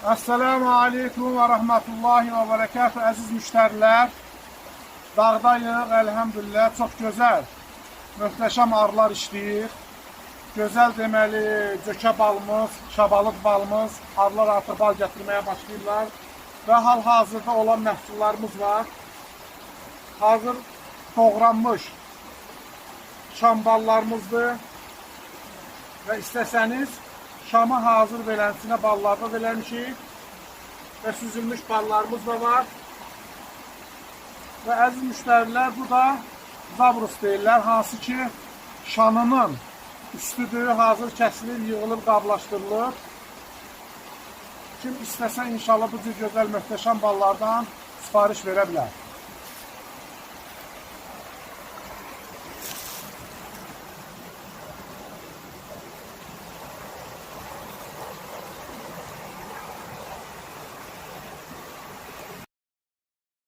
Esselamu Aleyküm və Rəhmətullahi və Bərəkətuhu. Əziz müştərilər, dağdayıq, əlhəmdülillah, çox gözəl, möhtəşəm arılar işləyir. Gözəl deməli, cökə balımız, şabalıq balımız, arılar artıq bal gətirməyə başlayırlar və hal-hazırda olan məhsullarımız var. Hazır doğranmış şam ballarımızdır və istəsəniz şamı hazır belənsinə ballarda vermişik və süzülmüş ballarımız da var. Və əziz müştərilər, bu da zabrus deyirlər, hansı ki şanının üstüdür, hazır kəsilir, yığılıb, qablaşdırılır. Kim istəsə inşallah bu cür gözəl, möhtəşəm ballardan sifariş verə bilər.